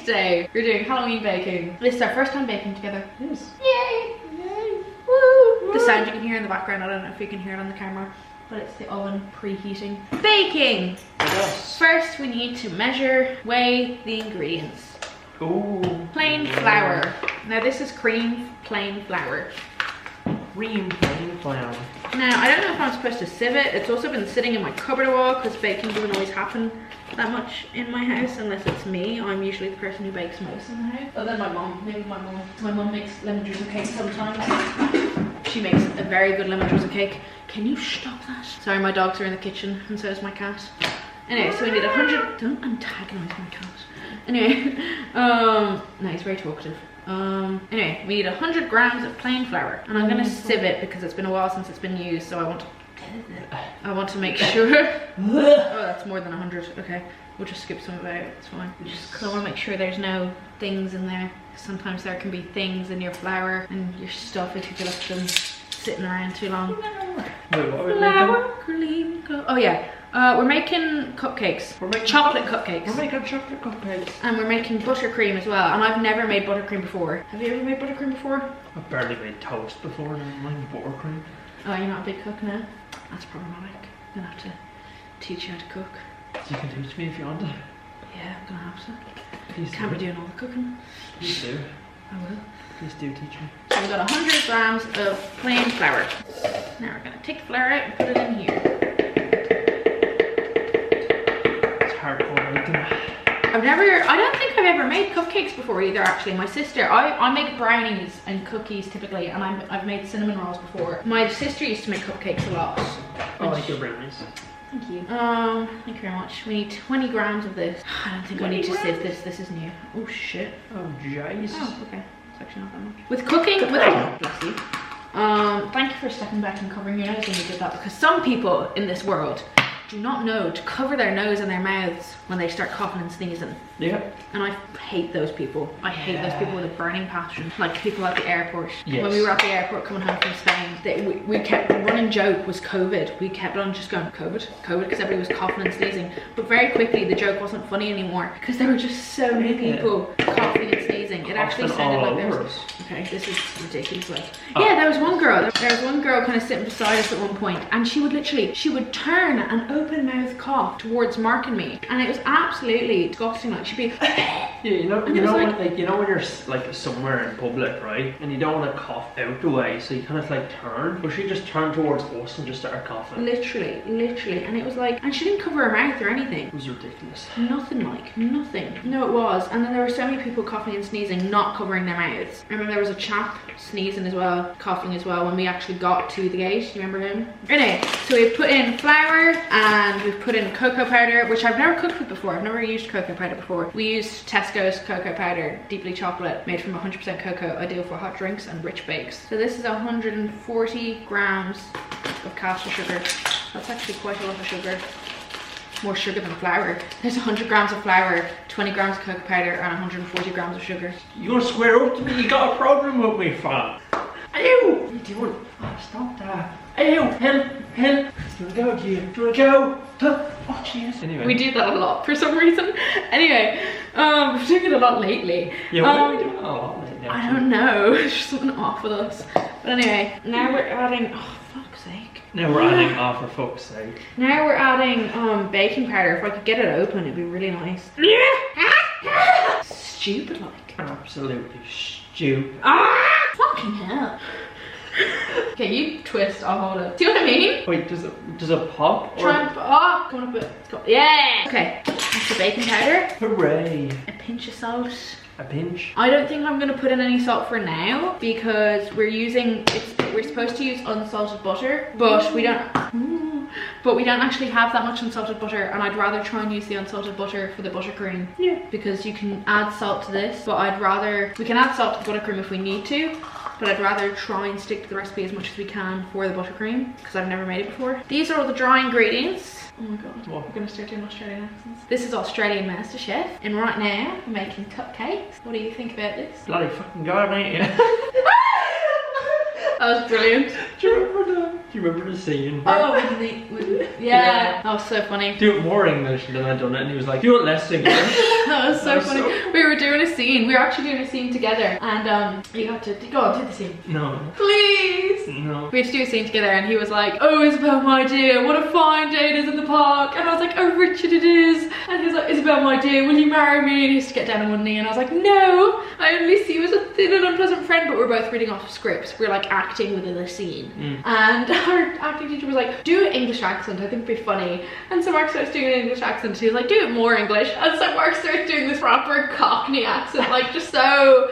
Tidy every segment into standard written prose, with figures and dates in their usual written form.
today. We're doing Halloween baking. This is our first time baking together. Yes. Yay! Yay! Woo! The sound you can hear in the background, I don't know if you can hear it on the camera, but it's the oven preheating. Baking! Yes. First we need to measure, weigh the ingredients. Ooh. Plain flour. Now this is cream plain flour. Cream plain flour. Now I don't know if I'm supposed to sieve it. It's also been sitting in my cupboard a while because baking doesn't always happen that much in my house unless it's me. I'm usually the person who bakes most in the house. Other than my mum, maybe my mum. My mum makes lemon drizzle cake sometimes. She makes a very good lemon drizzle cake. Can you stop that? Sorry, my dogs are in the kitchen and so is my cat. Anyway, so we need 100. Don't antagonize my cat. Anyway, no, he's very talkative. Anyway, we need 100 grams of plain flour, and I'm gonna sieve it because it's been a while since it's been used, so I want to make sure. Oh, that's more than 100. Okay, we'll just skip some of it. It's fine. Just because I want to make sure there's no things in there. Sometimes there can be things in your flour and your stuff if you left them sitting around too long. Wait, what are we Flour, cream, oh yeah. We're making cupcakes. We're making chocolate cupcakes. We're making chocolate cupcakes. And we're making buttercream as well. And I've never made buttercream before. Have you ever made buttercream before? I've barely made toast before, never mind buttercream. Oh, you're not a big cook now? That's problematic. I'm gonna have to teach you how to cook. You can teach me if you want to. Yeah, I'm gonna have to. Please Can't do. be doing all the cooking. Please do. I will. Please do teach me. So we've got 100 grams of plain flour. Now we're gonna take the flour out and put it in here. I don't think I've ever made cupcakes before either actually. My sister, I make brownies and cookies typically, and I've made cinnamon rolls before. My sister used to make cupcakes a lot. I like your brownies. Thank you. Thank you very much. We need 20 grams of this. I don't think I need to sieve this. This is new. Oh shit. Oh jeez. Oh, okay. It's actually not that much. With cooking, bless you. Thank you for stepping back and covering your nose when you did that, because some people in this world do not know to cover their nose and their mouths when they start coughing and sneezing. Yeah. And I hate those people. I hate those people with a burning passion. Like people at the airport. Yes. When we were at the airport coming home from Spain, we kept, the running joke was COVID. We kept on just going, COVID, because everybody was coughing and sneezing. But very quickly the joke wasn't funny anymore because there were just so many people coughing and sneezing. It actually sounded like there was... Okay, this is ridiculous. Like, yeah, there was one girl kind of sitting beside us at one point, and she would turn and open mouth cough towards Mark and me, and it was absolutely disgusting. Like she'd be yeah, you know when you're like somewhere in public, right, and you don't want to cough out the way, so you kind of like turn, but she just turned towards us and just started coughing. Literally, and it was like, and she didn't cover her mouth or anything. It was ridiculous. Nothing. No, it was. And then there were so many people coughing and sneezing, not covering their mouths. I remember there was a chap sneezing as well, coughing as well when we actually got to the gate. Do you remember him? Anyway, so we've put in flour and we've put in cocoa powder, which I've never cooked with before. I've never used cocoa powder before. We used Tesco's cocoa powder, deeply chocolate, made from 100% cocoa, ideal for hot drinks and rich bakes. So this is 140 grams of caster sugar. That's actually quite a lot of sugar. More sugar than flour. There's 100 grams of flour, 20 grams of cocoa powder, and 140 grams of sugar. You gonna square up to me? You got a problem with me, fam? Ew! What are you doing? Oh, stop that. Ew! Help! Do you wanna go, do you? Do you wanna go? Oh, jeez. Anyway. We do that a lot for some reason. Anyway, we're doing it a lot lately. Yeah, why are we doing it a lot lately? I don't know. There's just something off with us. But anyway, now we're adding... Oh, fuck's sake. Now we're adding, oh, for fuck's sake. Now we're adding baking powder. If I could get it open, it'd be really nice. Yeah. Stupid like. Absolutely stupid. Ah! Fucking hell. Okay, you twist, I'll hold it. See what I mean? Wait, does it pop? Try and, oh, come on up a bit. Yeah! Okay, that's the baking powder. Hooray. A pinch of salt. A pinch? I don't think I'm gonna put in any salt for now because we're supposed to use unsalted butter, but we don't actually have that much unsalted butter, and I'd rather try and use the unsalted butter for the buttercream. Yeah. Because you can add salt to this, but we can add salt to the buttercream if we need to, but I'd rather try and stick to the recipe as much as we can for the buttercream because I've never made it before. These are all the dry ingredients. Oh my god, what? We're gonna start doing Australian accents. This is Australian MasterChef, and right now we're making cupcakes. What do you think about this? Bloody fucking god, ain't you? That was brilliant. Do you remember the scene? Oh, yeah. That was so funny. Do it more English than I'd done it, and he was like, do it less English. That was so funny. We were doing a scene. We were actually doing a scene together, and you had to go on, do the scene. No. Please. No. We had to do a scene together, and he was like, "Oh, Isabel, my dear, what a fine day it is in the park." And I was like, "Oh, Richard, it is." And he was like, "Isabel, my dear, will you marry me?" And he used to get down on one knee, and I was like, "No, I only see you as a thin and unpleasant friend." But we're both reading off scripts. We're like acting within a scene, and our acting teacher was like, "Do an English accent. I think it'd be funny." And so Mark starts doing an English accent. He was like, "Do it more English." And so Mark starts doing this proper Cockney accent, like just so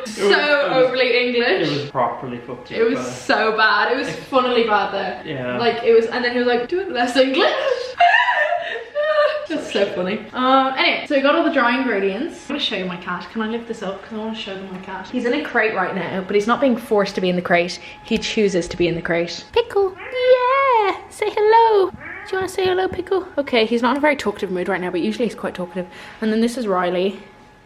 overly English. It was properly fucked up. It was so bad. It was funnily bad though. Yeah. Like it was, and then he was like, "Do it less English." That's so funny. Anyway, so we got all the dry ingredients. I'm gonna show you my cat. Can I lift this up? Because I want to show them my cat. He's in a crate right now, but he's not being forced to be in the crate. He chooses to be in the crate. Pickle. Yeah. Say hello. Do you want to say hello, Pickle? Okay, he's not in a very talkative mood right now, but usually he's quite talkative. And then this is Riley.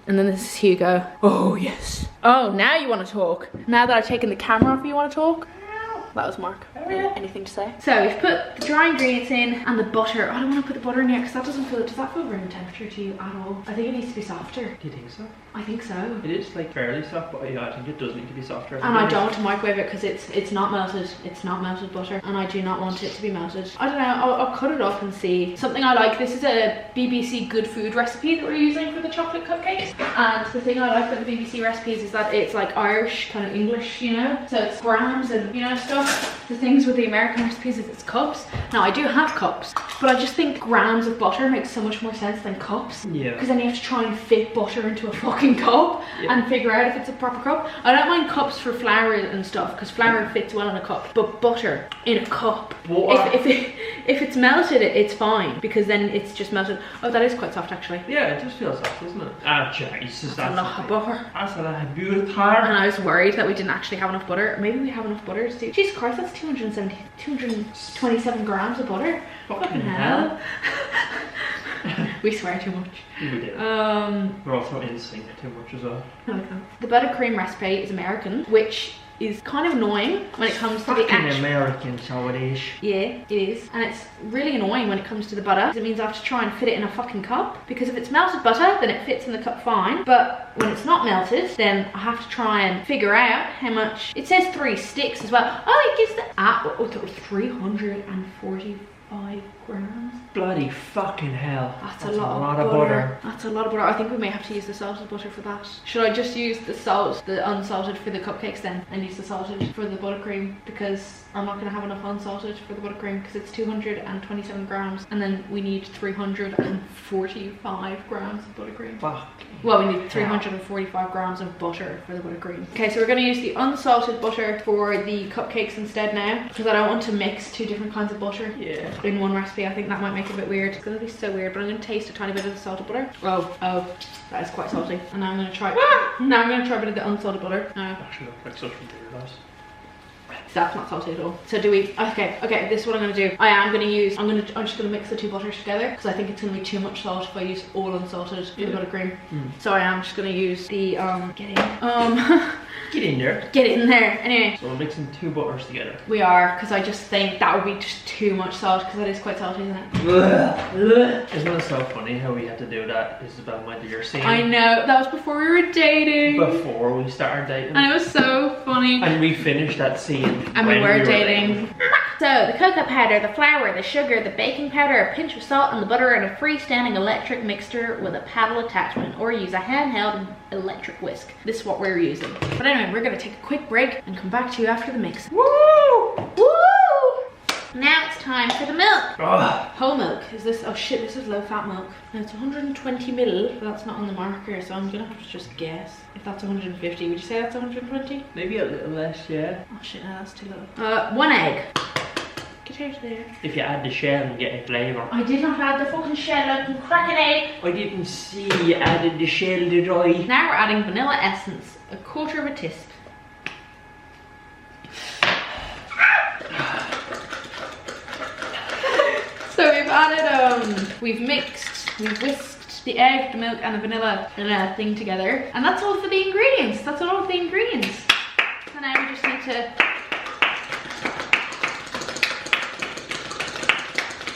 And then this is Hugo. Oh, yes. Oh, now you want to talk. Now that I've taken the camera off, you want to talk? That was Mark. Anything to say? So we've put the dry ingredients in and the butter. I don't want to put the butter in yet because that doesn't feel, does that feel room temperature to you at all? I think it needs to be softer. Do you think so? I think so. It is like fairly soft, but yeah, I think it does need to be softer. And I don't want to microwave it because it's not melted. It's not melted butter, and I do not want it to be melted. I don't know. I'll cut it up and see. Something I like. This is a BBC Good Food recipe that we're using for the chocolate cupcakes. And the thing I like about the BBC recipes is that it's like Irish, kind of English, you know. So it's grams and you know stuff. The things with the American recipes is it's cups. Now I do have cups, but I just think grams of butter makes so much more sense than cups. Yeah. Because then you have to try and fit butter into a fucking cup and figure out if it's a proper cup. I don't mind cups for flour and stuff because flour fits well in a cup, but butter in a cup, if it's melted, it's fine because then it's just melted. Oh, that is quite soft actually. Yeah, it just feels soft, doesn't it? Ah, Jesus, that's a lot of butter. That's a lot of beautiful. And I was worried that we didn't actually have enough butter. Maybe we have enough butter to do. Jesus Christ, that's 227 grams of butter. Fucking hell. We swear too much. We do. We're also in sync too much as well. The buttercream recipe is American, which is kind of annoying when it comes to the actual American, so it is. Yeah, it is. And it's really annoying when it comes to the butter. It means I have to try and fit it in a fucking cup. Because if it's melted butter, then it fits in the cup fine. But when it's not melted, then I have to try and figure out how much. It says 3 sticks as well. Oh, it gives the 345 grams. Bloody fucking hell. That's a lot of butter. That's a lot of butter. I think we may have to use the salted butter for that. Should I just use the unsalted for the cupcakes then and use the salted for the buttercream? Because I'm not going to have enough unsalted for the buttercream because it's 227 grams and then we need 345 grams of buttercream. Fuck. Well, we need 345 grams of butter for the buttercream. Okay, so we're going to use the unsalted butter for the cupcakes instead now because I don't want to mix 2 different kinds of butter in one recipe. I think that might make it a bit weird. It's going to be so weird, but I'm going to taste a tiny bit of the salted butter. Oh, that is quite salty. And now I'm going to try. Now I'm going to try a bit of the unsalted butter. Actually, looks like such a weird ass. That's not salty at all. So do we? Okay. This is what I'm going to do. I'm just going to mix the 2 butters together because I think it's going to be too much salt if I use all unsalted for the buttercream. So I am just going to use the get in there. Get in there. Anyway. So we're mixing 2 butters together. We are, because I just think that would be just too much salt because that is quite salty, isn't it? Isn't it so funny how we had to do that, Isabel, my dear scene? I know. That was before we were dating. Before we started dating. And it was so funny. And we finished that scene. And we were dating. So the cocoa powder, the flour, the sugar, the baking powder, a pinch of salt, and the butter in a freestanding electric mixer with a paddle attachment, or use a handheld electric whisk. This is what we're using. But anyway, we're gonna take a quick break and come back to you after the mix. Woo! Woo! Now it's time for the milk. Whole milk. Is this? Oh shit! This is low-fat milk. Now it's 120 ml. But that's not on the marker, so I'm gonna have to just guess. If that's 150, would you say that's 120? Maybe a little less, yeah. Oh shit! No, that's too little. 1 egg. Get out of there. If you add the shell and get a flavour. I did not add the fucking shell. I can crack an egg. I didn't see you added the shell, did I? Now we're adding vanilla essence, 1/4 of a teaspoon. So we've added, we've whisked the egg, the milk, and the vanilla thing together, and that's all for the ingredients. That's all of the ingredients. So now we just need to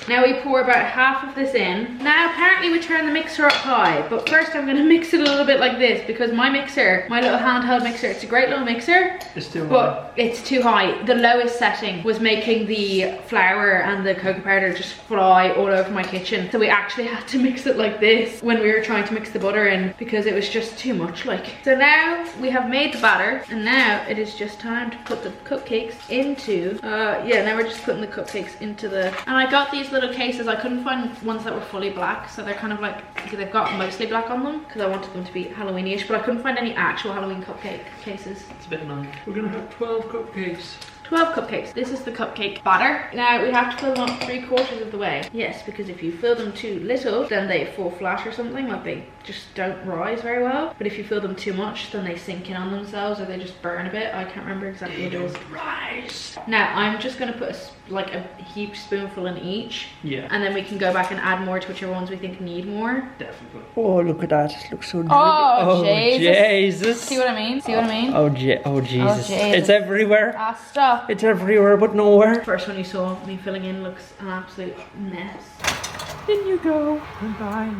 Now we pour about half of this in. Now apparently we turn the mixer up high, but first I'm gonna mix it a little bit like this because my mixer, my little handheld mixer, it's a great little mixer. It's too high. But it's too high. The lowest setting was making the flour and the cocoa powder just fly all over my kitchen. So we actually had to mix it like this when we were trying to mix the butter in because it was just too much like. So now we have made the batter and now it is just time to put the cupcakes into, now we're just putting the cupcakes into the, and I got these little cases. I couldn't find ones that were fully black, so they're kind of like, they've got mostly black on them because I wanted them to be Halloween-ish, but I couldn't find any actual Halloween cupcake cases. It's a bit annoying. We're gonna have 12 cupcakes. 12 cupcakes. This is the cupcake batter. Now we have to fill them up 3/4 of the way. Yes, because if you fill them too little, then they fall flat or something, like they just don't rise very well. But if you fill them too much, then they sink in on themselves or they just burn a bit. I can't remember exactly what it is. Rise. Now I'm just gonna put like a heaped spoonful in each. Yeah. And then we can go back and add more to whichever ones we think need more. Definitely. Oh, look at that. It looks so Oh, Jesus. See what I mean? See what I mean? Oh, Jesus. It's everywhere. Ah, stop. It's everywhere but nowhere. First one you saw me filling in looks an absolute mess. In you go. Goodbye.